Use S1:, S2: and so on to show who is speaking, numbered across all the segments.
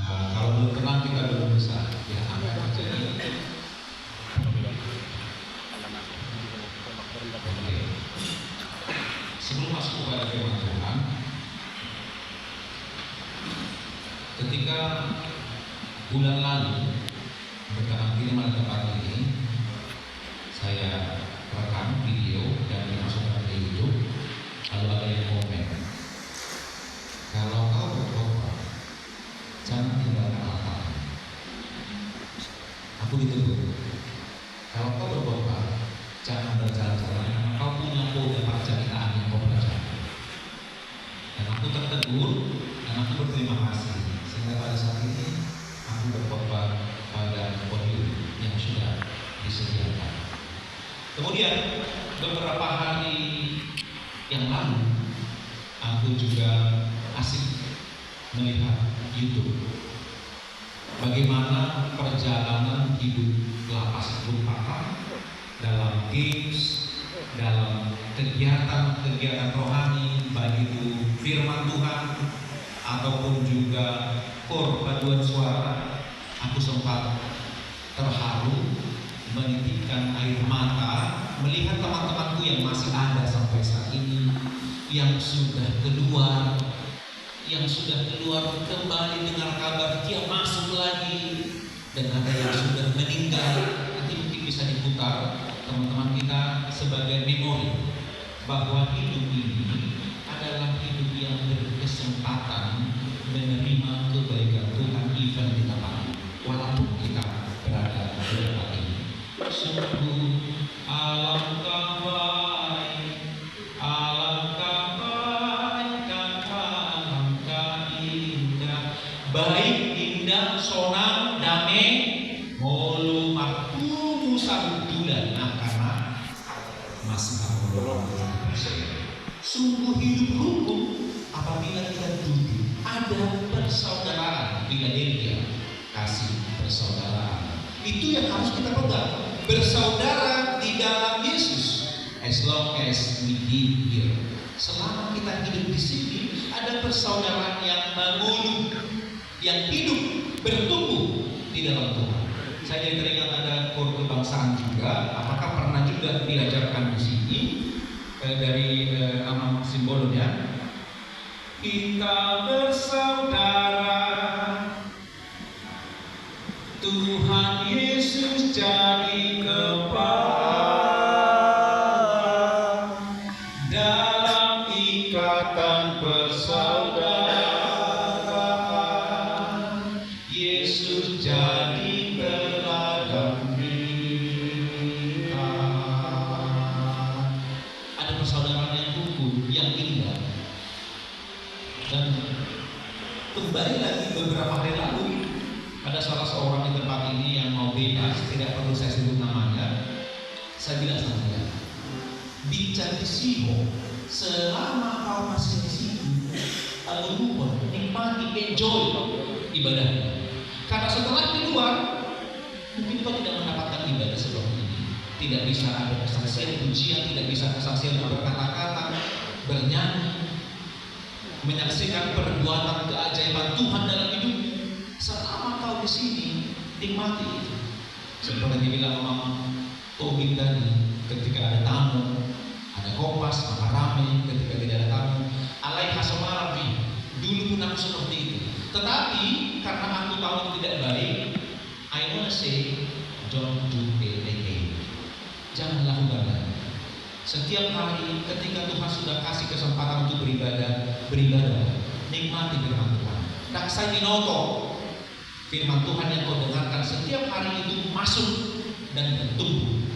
S1: Kalau belum tenang kita belum bisa ya apa yang terjadi. Oke. Sebelum masuk kepada firman Tuhan, ketika bulan lalu berkenan kiriman tempat ini, saya rekam video dan dimasukkan ke YouTube. Lalu ada yang komen, kalau kau bertobat, jangan tinggalkan apa. Aku ditegur, kalau kau bertobat, jangan berjalan-jalan. Kau punya kode perjalanan yang kau pelajari. Dan aku tertegur dan aku berterima kasih. Sehingga pada saat ini aku bertobat pada podium yang sudah disediakan. Kemudian beberapa hari yang lalu aku juga asik melihat YouTube bagaimana perjalanan hidup lapas Lumpaka dalam games, dalam kegiatan-kegiatan rohani, baik itu firman Tuhan ataupun juga kor paduan suara. Aku sempat terharu, menitikkan air mata melihat teman-temanku yang masih ada sampai saat ini, yang sudah keluar kembali dengar kabar dia masuk lagi, dan ada yang sudah meninggal. Nanti mungkin bisa diputar teman-teman kita sebagai memori bahwa hidup ini adalah hidup yang berkesempatan menerima kebaikan Tuhan even di tempat walaupun kita berada di tempat ini. Sungguh alangkah baik, alangkah indah, baik indah sonang damai molu maktumu sabudulan. Nah, karena masih belum sungguh hidup rukun apabila kita duduk ada persaudaraan. Filadelfia kasih persaudaraan itu yang harus kita pegang, bersaudara di dalam Yesus. As long as we live here, selama kita hidup di sini ada persaudaraan yang mengulung, yang hidup bertumbuh di dalam Tuhan. Saya jadi teringat ada kor kebangsaan juga. Apakah pernah juga diajarkan di sini dari nama simbolnya? Kita bersaudara, Tuhan Yesus jadi kepala, dalam ikatan persaudaraan, Yesus jadi teladan kita. Ada persaudaraan yang rukun, yang indah. Dan kembali lagi beberapa hari lalu ada salah seorang di tempat ini yang mau bebas, tidak perlu saya sebut namanya. Saya bilang sama dia, bicara di sini, selama kau masih di sini, lupa, nikmati, enjoy ibadahnya. Karena setelah keluar, mungkin kau tidak mendapatkan ibadah seperti ini. Tidak bisa ada kesaksian pujian, tidak bisa kesaksian berkata-kata, bernyanyi, menyaksikan perbuatan keajaiban Tuhan dalam hidup. Selama kau di sini, nikmati itu. Seperti dibilang Mama Tobing tadi, ketika ada tamu, ada kompas, maka rame. Ketika tidak ada tamu, alaiha somarabi. Dulu pun aku seperti itu. Tetapi karena aku tahu itu tidak baik, I wanna say, don't do it again. Jangan lakukan lagi. Setiap hari ketika Tuhan sudah kasih kesempatan untuk beribadah, nikmati firman Tuhan. Tak saya dinoto firman Tuhan yang kau dengarkan setiap hari itu masuk dan bertumbuh,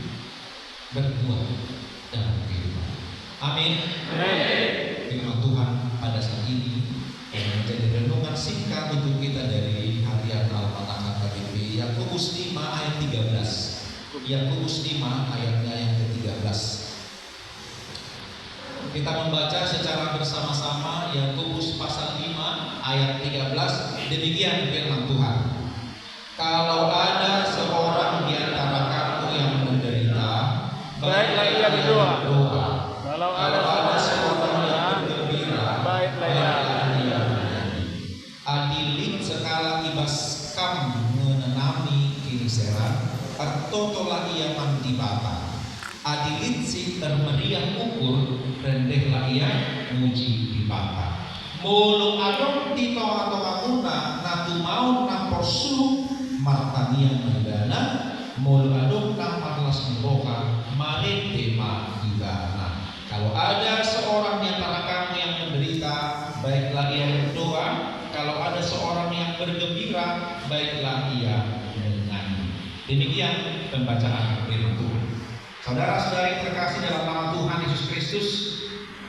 S1: berbuah dalam kehidupan. Amin. Firman Tuhan pada saat ini yang menjadi renungan singkat untuk kita dari harian Al-Fatihah KBP, Yakobus 5 ayat 13. Yakobus 5 ayatnya yang ke-13. Kita membaca secara bersama-sama Yakobus pasal 5 ayat 13. Demikian firman Tuhan. Kalau ada seorang di antara kamu yang menderita, baiklah ia berdoa. Kalau ada seorang yang bergembira, baiklah ia bernyanyi. Adilik sekala ibas kam menenami kini seran artotola ia mandibata adilit si termeriah ukur rendehlah ia muji dibata mulu adong tito atau kakuna natu mau nampor suluk martanian megana mulu adong namparlas memboka marin tema gibana. Kalau ada seorang di antara kamu yang menderita, baiklah ia berdoa. Kalau ada seorang yang bergembira, baiklah ia menyanyi. Demikian pembacaan firman Tuhan. Saudara-saudara yang terkasih dalam nama Tuhan Yesus Kristus,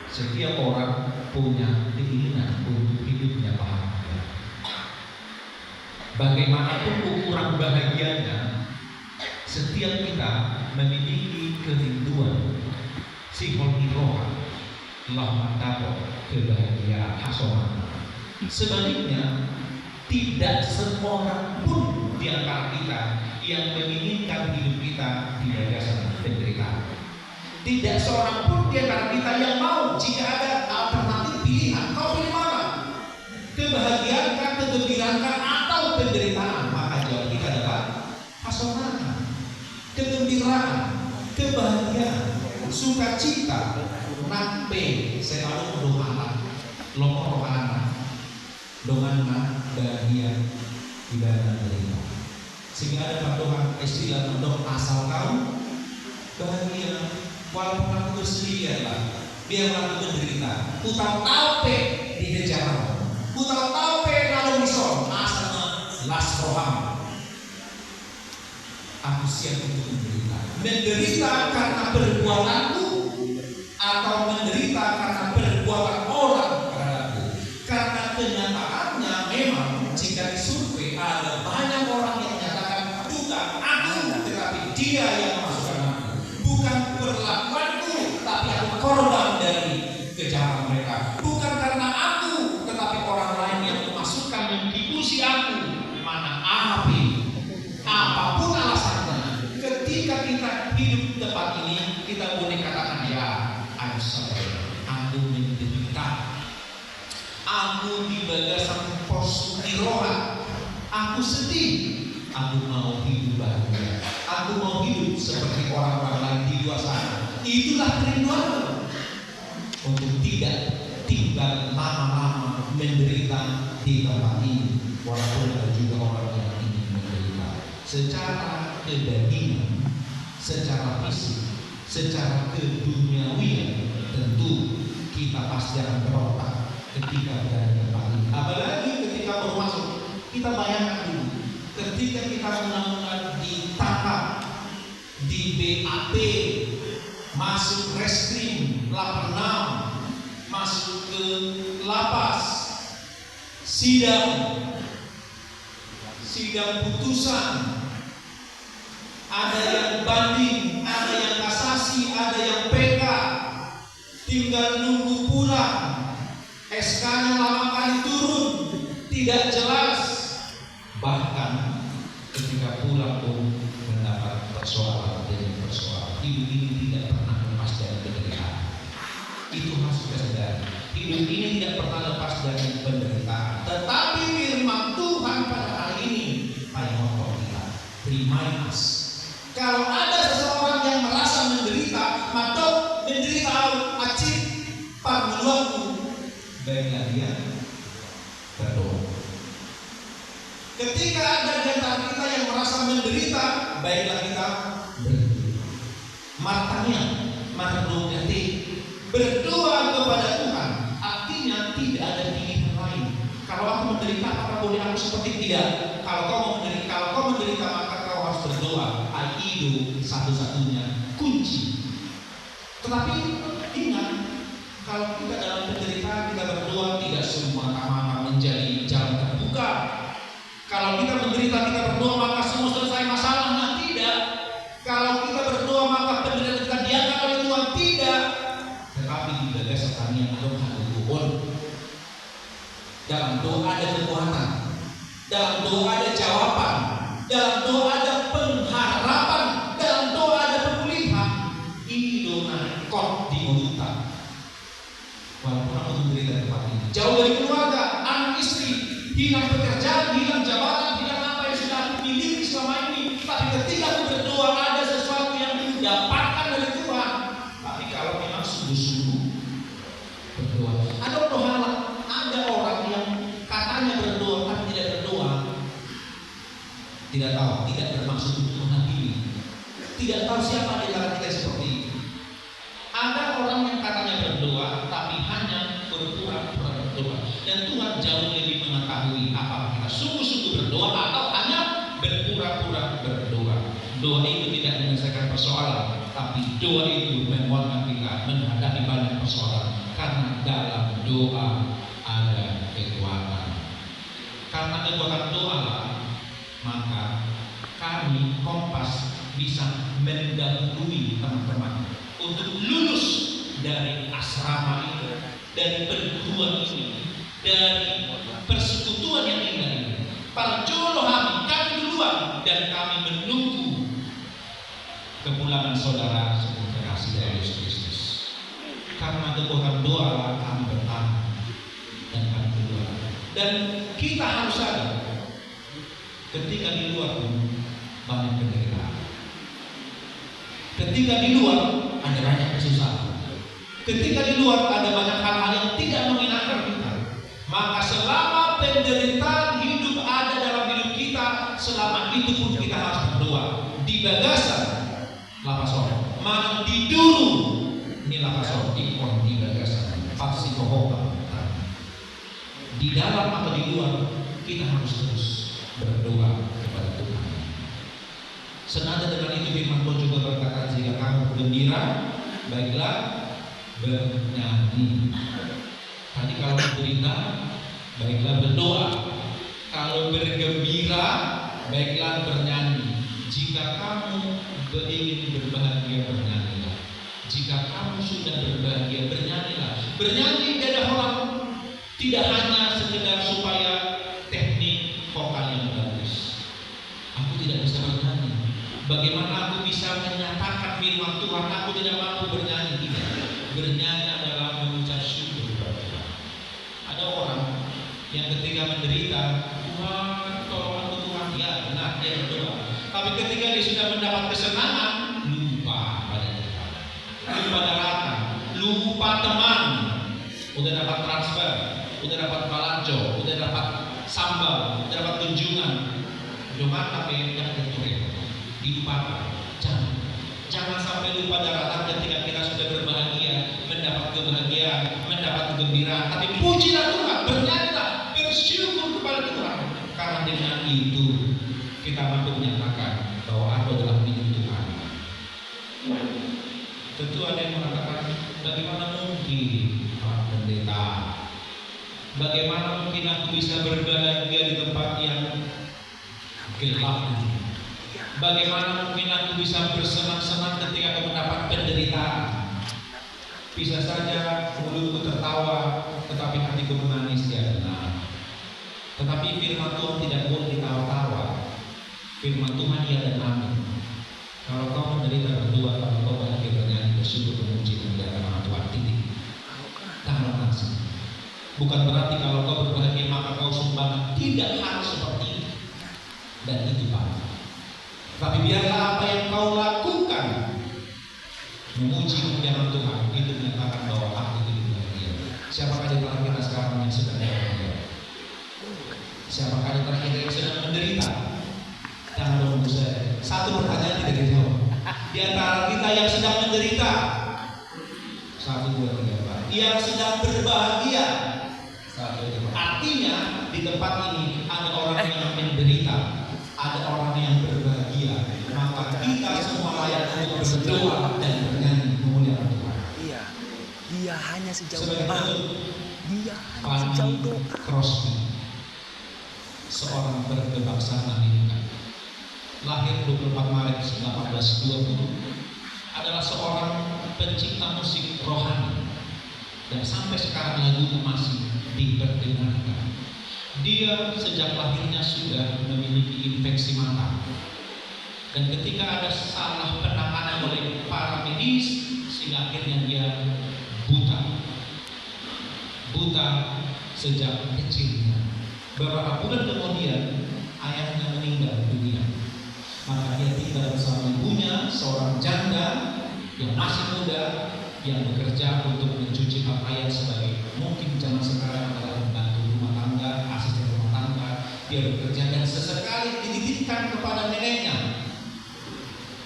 S1: setiap orang punya keinginan untuk hidupnya bahagia. Bagaimanapun ukuran bahagianya, setiap kita memiliki kerinduan sihon roha lah mantap kebahagiaan hasona. Sebaliknya, tidak seorang pun di antara kita yang menginginkan hidup kita tidak dasar penderitaan. Tidak seorang pun di antara kita yang mau jika ada alternatif pilihan. Kau pilih mana? Kebahagiaan, kegembiraan, atau penderitaan? Maka jawab kita adalah hasona, kegembiraan, kebahagiaan, sukacita, nampe selalu mendoakan, lomor rohana, dongana bahagia tidak menderita. Sehingga ada patokan istilah mendok asal kau bahagia, walaupun aku bersedia lah, biar aku menderita. Ku tahu tape di kejaran, ku tahu tape lalu misol, asalnya las roham. Aku siap untuk menderita karena perbuatanku atau menderita karena perbuatan orang terhadapku. Karena kenyataannya memang jika disurvei ada banyak orang yang menyatakan bukan aku tetapi dia yang memasukkan aku, bukan perlakuanku tapi aku korban dari kejahatan mereka, bukan karena aku tetapi orang lain yang memasukkan mengikuti aku. Mana api apapun alasannya, ketika kita hidup di tempat ini, kita boleh katakan ya, I'm sorry, aku menderita, aku di bagasan pos di roha, aku sedih, aku mau hidup bahagia, aku mau hidup seperti orang-orang lain di luar sana. Itulah kerinduan untuk tidak tinggal lama-lama menderita di tempat ini, walaupun ada juga orang yang ingin menderita secara kedagingan, secara fisik, secara keduniawian. Tentu kita pasti akan berontak ketika berada di tempat ini. Apalagi ketika baru masuk, kita bayangkan dulu ketika kita benar-benar ditangkap di BAP, masuk reskrim 86, masuk ke lapas, sidang putusan, ada yang banding, ada yang kasasi, ada yang PK, tinggal nunggu pulang, SK-nya lama kali turun, tidak jelas, bahkan ketika pulang pun mendapat persoalan demi persoalan. Hidup ini tidak pernah lepas dari penderitaan. Itu harus kita sadari. Hidup ini tidak pernah lepas dari penderitaan. Tetapi firman Tuhan pada hari ini mengingatkan kita, remind us. Kalau ada seseorang yang merasa menderita, maka menderita acip panggilanku, baiklah dia berdoa. Ketika ada di antara kita yang merasa menderita, baiklah kita berdoa. Matanya mardoati, berdoa kepada Tuhan. Artinya tidak ada pilihan lain. Kalau aku menderita, apakah boleh aku seperti tidak? Kalau kau menderita, maka kau harus berdoa. Itu satu-satunya kunci. Tetapi ingat, kalau kita dalam penderitaan kita berdoa, tidak semua kamar menjadi jalan terbuka. Kalau kita menderita kita berdoa maka semua selesai masalahnya, tidak. Kalau kita berdoa maka penderitaan kita diangkat oleh Tuhan, tidak. Tetapi di dalam setania ada Tuhan. Dalam doa ada kekuatan, dalam doa ada jawaban, dalam doa ada pengharapan, dalam doa ada pemulihan. Ini doa kot di mulut. Walaupun aku menderita tempat ini, jauh dari keluarga, anak istri, hilang pekerjaan, hilang jabatan, Tidak tahu, tidak bermaksud untuk menghakimi. Tidak tahu siapa di antara kita seperti ini. Ada orang yang katanya berdoa, tapi hanya berpura-pura berdoa. Dan Tuhan jauh lebih mengetahui apakah kita sungguh-sungguh berdoa atau hanya berpura-pura berdoa. Doa itu tidak menyelesaikan persoalan, tapi doa itu menguatkan kita menghadapi banyak persoalan. Karena dalam doa ada kekuatan. Karena kekuatan doa, maka kami Kompas bisa mendahului teman-teman untuk lulus dari asrama ini, dari perguruan ini, dari persekutuan yang indah ini. Para jodoh kami duluan, dan kami menunggu kepulangan saudara sebagai kekasih dari Yesus Kristus. Karena kekuatan doa kami bertahan dan kami keluar. Dan kita harus sadar, ketika di luar pun banyak penderitaan. Ketika di luar ada banyak kesusahan. Ketika di luar ada banyak hal-hal yang tidak mengenakan kita. Maka selama penderitaan hidup ada dalam hidup kita, selama itu pun kita harus berdoa. Di bagasan lapason, mana di dulu ini lapason, ikon di bagasan, pasti kohok. Di dalam atau di luar kita harus terus berdoa kepada Tuhan. Senada dengan itu firman Tuhan juga berkata, jika kamu gembira, baiklah bernyanyi. Tadi kalau berita, baiklah berdoa. Kalau bergembira, baiklah bernyanyi. Jika kamu ingin berbahagia, bernyanyilah. Jika kamu sudah berbahagia, bernyanyilah. Bernyanyi tidak orang, tidak hanya sekedar supaya teknik vokal yang bagus. Aku tidak bisa bernyanyi. Bagaimana aku bisa menyatakan firman Tuhan? Aku tidak mampu bernyanyi. Tidak. Bernyanyi adalah mengucap syukur kepada Tuhan. Ada orang yang ketika menderita, Tuhan tolong aku Tuhan. Ya benar, dia berdoa. Tapi ketika dia sudah mendapat kesenangan, lupa pada Tuhan, lupa daratan, lupa teman. Udah dapat transfer, udah dapat balajo, udah dapat sambal, udah dapat kunjungan. Cuma tapi yang tertulis dilupakan. Jangan sampai lupa daratan ketika kita sudah berbahagia, mendapat kebahagiaan, mendapat kegembiraan. Tapi pujilah Tuhan, bernyanyilah, bersyukur kepada Tuhan. Karena dengan itu kita mampu menyatakan bahwa aku adalah milik Tuhan. Tentu ada yang mengatakan, bagaimana mungkin Pak Pendeta? Bagaimana mungkin aku bisa berbahagia di tempat yang gelap ini? Bagaimana mungkin aku bisa bersenang-senang ketika aku mendapat penderitaan? Bisa saja mulutku tertawa, tetapi hatiku menangis. Ya benar. Tetapi firman Tuhan tidak boleh ditawa-tawa. Firman Tuhan iya dan amin. Kalau kau menderita berdua, kalau kau bahagia bernyanyi, bersyukur, memuji, memuliakan nama Tuhan. Titik. Tanpa langsung. Bukan berarti kalau kau berbahagia maka kau sumbangan. Tidak harus seperti itu. Dan itu Pak. Tapi biarlah apa yang kau lakukan memuji kemuliaan Tuhan, itu menyatakan bahwa aku hidup bahagia. Siapakah di antara kita sekarang yang sedang bahagia? Siapakah di antara kita yang sedang menderita? Jangan menunggu saya. Satu pertanyaan tidak dijawab. Di antara kita yang sedang menderita, 1, 2, 3, 4. Yang sedang berbahagia, 1, 2, 3. Artinya di tempat ini ada orang yang menderita. Ada orang yang berbahagia, maka kita semua layak untuk berdoa dan bernyanyi memuliakan Tuhan.
S2: Iya, dia hanya sejauh
S1: doa.
S2: Dia hanya sejauh doa.
S1: Crosby, seorang berkebangsaan Amerika, lahir 24 Maret 1820, adalah seorang pencipta musik rohani dan sampai sekarang lagunya masih diperdengarkan. Dia sejak lahirnya sudah memiliki infeksi mata, dan ketika ada salah penanganan oleh para medis, sehingga akhirnya dia buta sejak kecilnya. Beberapa bulan kemudian ayahnya meninggal dunia, maka dia tinggal bersama ibunya, seorang janda yang masih muda, yang bekerja untuk mencuci pakaian sebagai mungkin zaman sekarang adalah pembantu rumah tangga, asisten rumah tangga. Dia bekerja dan sesekali dititipkan dititipkan kepada neneknya.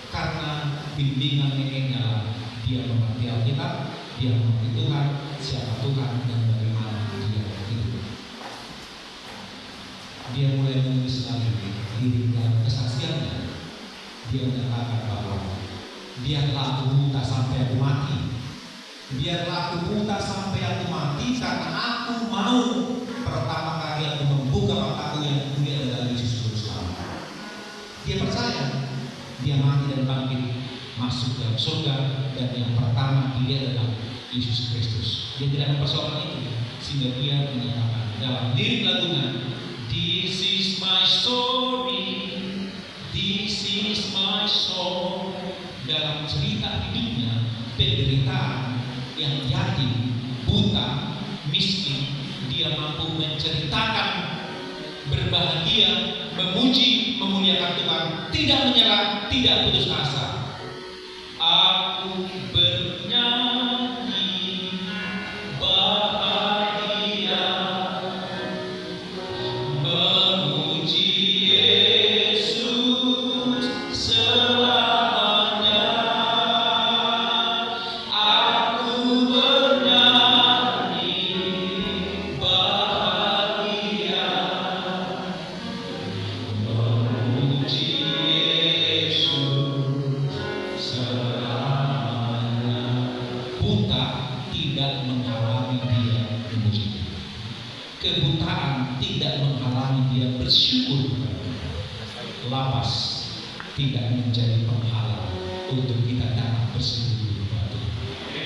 S1: Karena bimbingan neneknya lah dia mengerti Alkitab, dia mengerti Tuhan, siapa Tuhan dan bagaimana dia hidup. Dia mulai menulis lagi diri dalam kesaksiannya. Dia menyatakan bahwa biarlah aku buta sampai aku mati. Biarlah aku buta sampai aku mati karena aku mau pertama kali aku membuka mataku yang mulia adalah Yesus Kristus. Dia percaya dia mati dan bangkit masuk dalam surga, dan yang pertama dia adalah Yesus Kristus. Dia tidak mempersoalkan itu, sehingga dia menyatakan dalam lirik lagunya, "This is my story, this is my song." Dalam cerita hidupnya, penderitaan, yang yatim, buta, miskin, dia mampu menceritakan, berbahagia, memuji, memuliakan Tuhan, tidak menyerah, tidak putus asa. Aku bernyanyi bahagia, memuji Yesus selamanya. Aku bernyanyi bahagia, memuji Yesus selamanya. Buta tidak menghalangi dia memuji. Kebutaan tidak menghalangi dia bersyukur. Lapas tidak menjadi penghalang untuk kita datang bersekutu kepada Tuhan.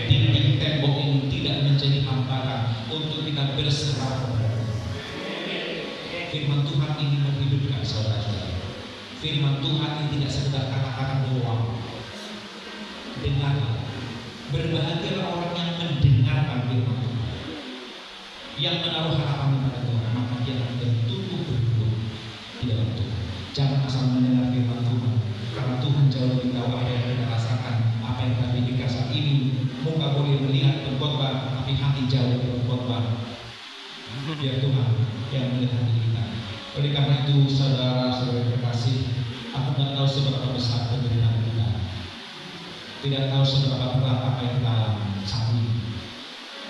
S1: Dinding tembok ini tidak menjadi hambatan untuk kita berserah kepada Tuhan. Firman Tuhan ini menghidupkan saudara-saudara. Firman Tuhan ini tidak sekedar kata-kata doang. Dengarlah. Berbahagialah orang yang mendengarkan firman Tuhan, yang menaruh harapan kepada Tuhan, maka dia akan bertumbuh berbuah di dalam Tuhan. Jangan asal mendengar firman Tuhan, karena Tuhan jauh lebih tahu apa yang kita rasakan, apa yang kita pikirkan saat ini. Muka boleh melihat berkhotbah, tapi hati jauh dari berkhotbah. Biar Tuhan yang melihat hati kita. Oleh karena itu, saudara-saudara terkasih, aku tidak tahu seberapa besar penderitaan kita, tidak tahu seberapa berat apa yang kita alami saat ini,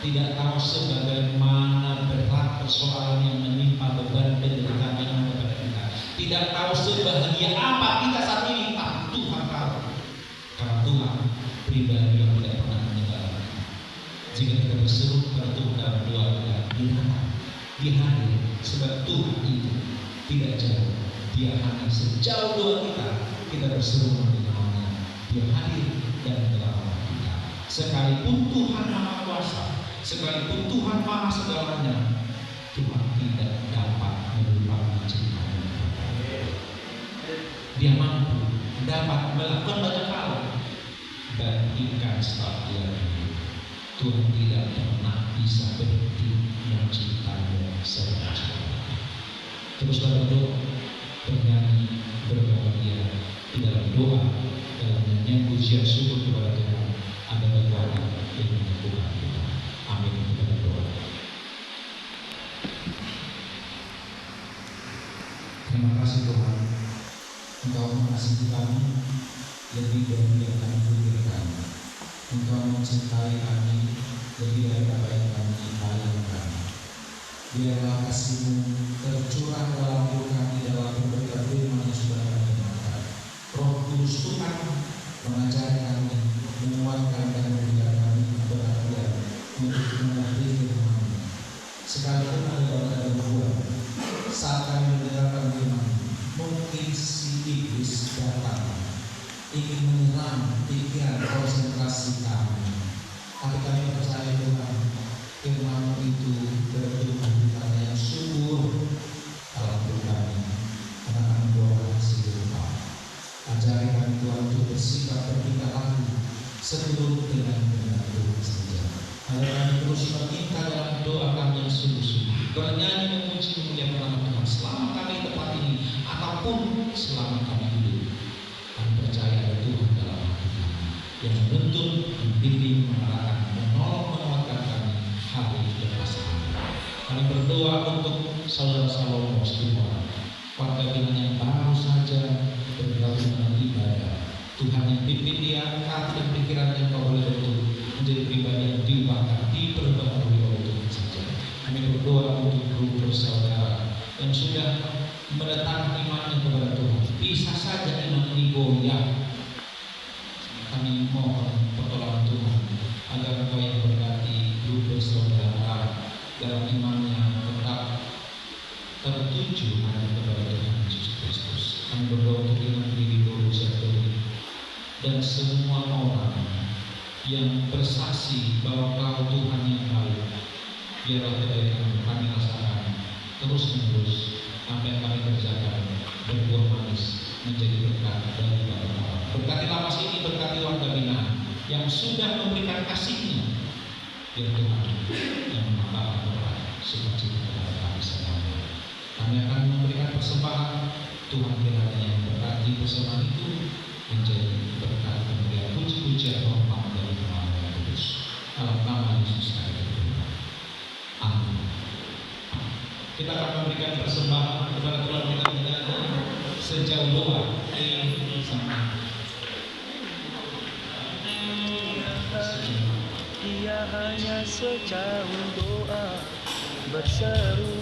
S1: tidak tahu sebagaimana berat persoalan yang menimpa, beban penderitaan yang ada pada kita, tidak tahu sebahagia apa kita saat ini, tapi Tuhan tahu. Karena Tuhan pribadi yang tidak pernah meninggalkan kita. Jika kita berseru kepada Tuhan dalam doa kita, dia hadir, sebab Tuhan itu tidak jauh, dia hadir sejauh doa kita berseru memanggil namanya, dia hadir dan tengah-tengah kita. Sekalipun Tuhan Maha Kuasa, sekalipun Tuhan Maha segalanya, Tuhan tidak dapat melupakan ciptaan. Dia mampu dapat melakukan banyak hal, dan ikan setelah dia hidup, Tuhan tidak pernah bisa berhenti mencintainya secara. Teruslah berdoa, bernyanyi, berbahagia di dalam doa, dalam nyanyian pujian syukur kepada Tuhan. Ada kekuatan yang menyembuhkan kita. Amin. Kita berdoa. Terima kasih Tuhan, Engkau mengasihi kami lebih dari yang kami pikirkan. Engkau mencintai kami lebih dari apa yang kami bayangkan. Biarlah kasih-Mu tercurah dalam hidup kami dalam berkat firman yang sudah kami dengarkan. Roh Kudus Tuhan mengajari kami, menguatkan dan memberikan kami keberhatian untuk mengerti firman-Mu. Sekalipun ada buah saat kami mendengarkan firman, mungkin si iblis datang ingin menyerang pikiran konsentrasi kami. Tapi kami percaya Tuhan, firman-Mu itu bertumbuh di tanah yang subur dalam hidup kami, karena kami doakan hasil rupa. Ajari kami Tuhan untuk bersikap bertingkah laku seturut dengan kehendak Tuhan saja. Agar kami terus meminta dalam doa kami yang sungguh-sungguh, bernyanyi memuji memuliakan nama Tuhan selama kami di tempat ini ataupun selama kami hidup. Kami percaya ada Tuhan dalam hati kami yang menuntun, membimbing, mengarahkan, menolong, menguatkan kami hari lepas hari. Kami berdoa untuk saudara Salomo semua, warga binaan yang baru saja mendatangkan imannya kepada Tuhan. Bisa saja iman ini goyah. Kami mohon pertolongan Tuhan agar Engkau yang berkati grup bersaudara dalam imannya tetap tertuju hanya kepada Tuhan Yesus Kristus. Kami berdoa untuk iman diri dan semua orang yang bersaksi bahwa Kau Tuhan yang baik. Biarlah kebaikan kami rasakan terus menerus apa yang kami kerjakan berbuah manis menjadi berkat bagi Bapak Allah. Berkati lapas ini, berkati warga binaan yang sudah memberikan kasihnya. Biar Tuhan yang menambahkan berkat sukacita kepada kami semuanya. Kami akan memberikan persembahan. Tuhan kiranya yang berkati persembahan itu menjadi berkat pemberian puji-pujian hormat dari nama yang kudus. Dalam nama Yesus kami berdoa. Amin. Kita akan memberikan persembahan kepada Tuhan kita dengan sejauh doa.
S2: Dia hanya sejauh doa berseru.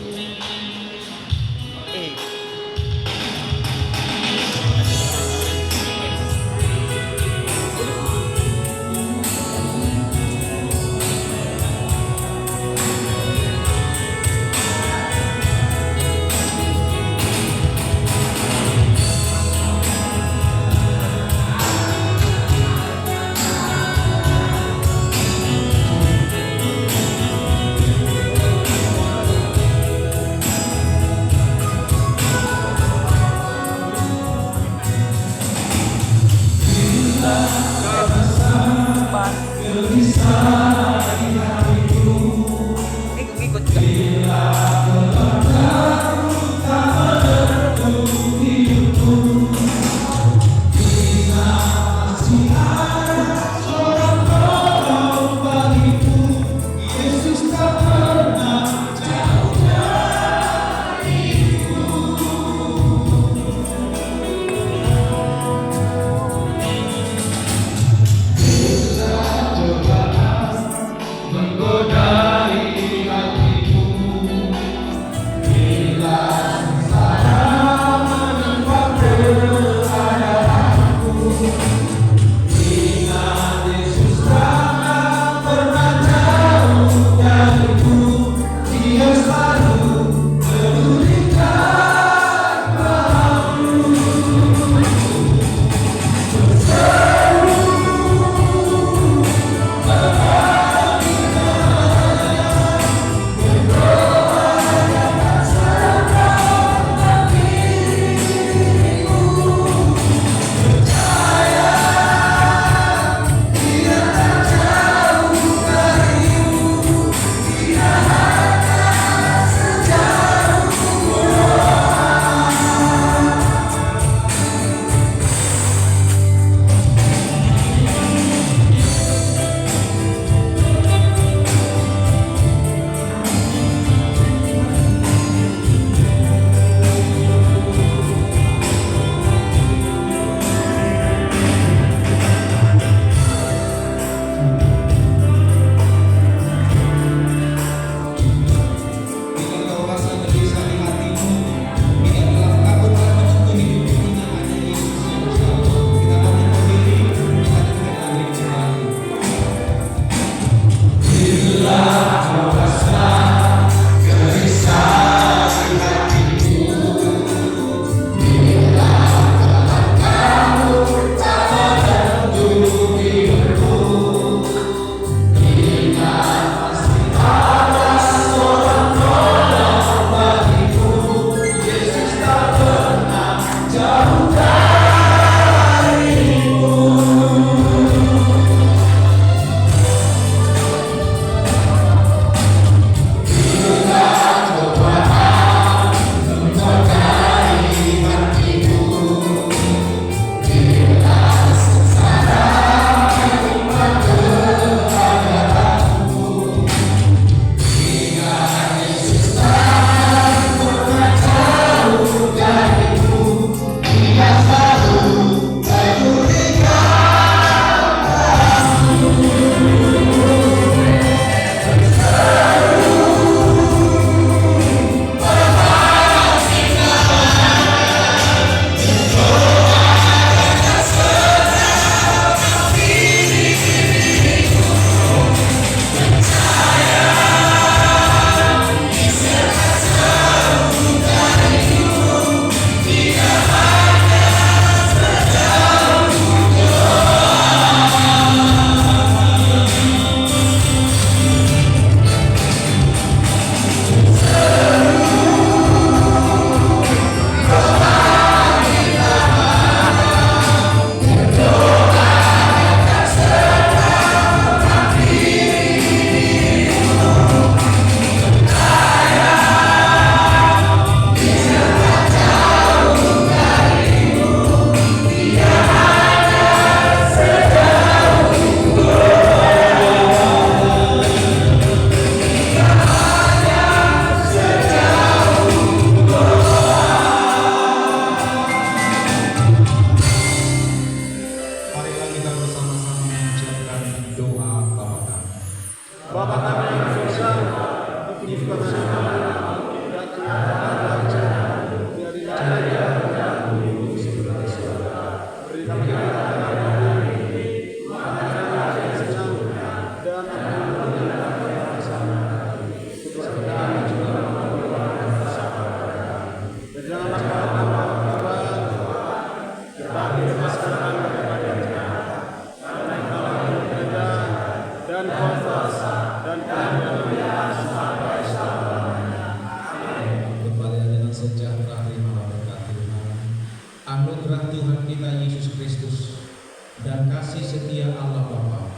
S3: dan kasih setia Allah Bapa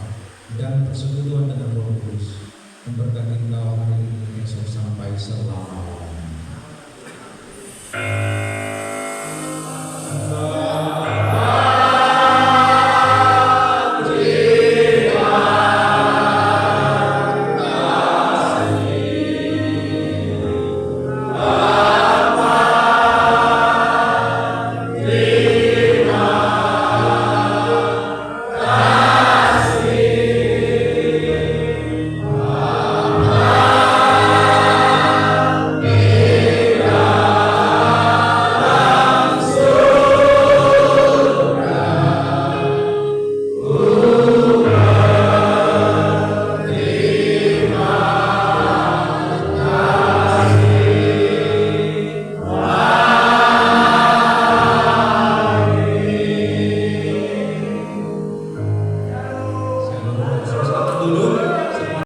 S3: dan persekutuan dengan Roh Kudus memberkati engkau hari ini esok sampai selama-lamanya.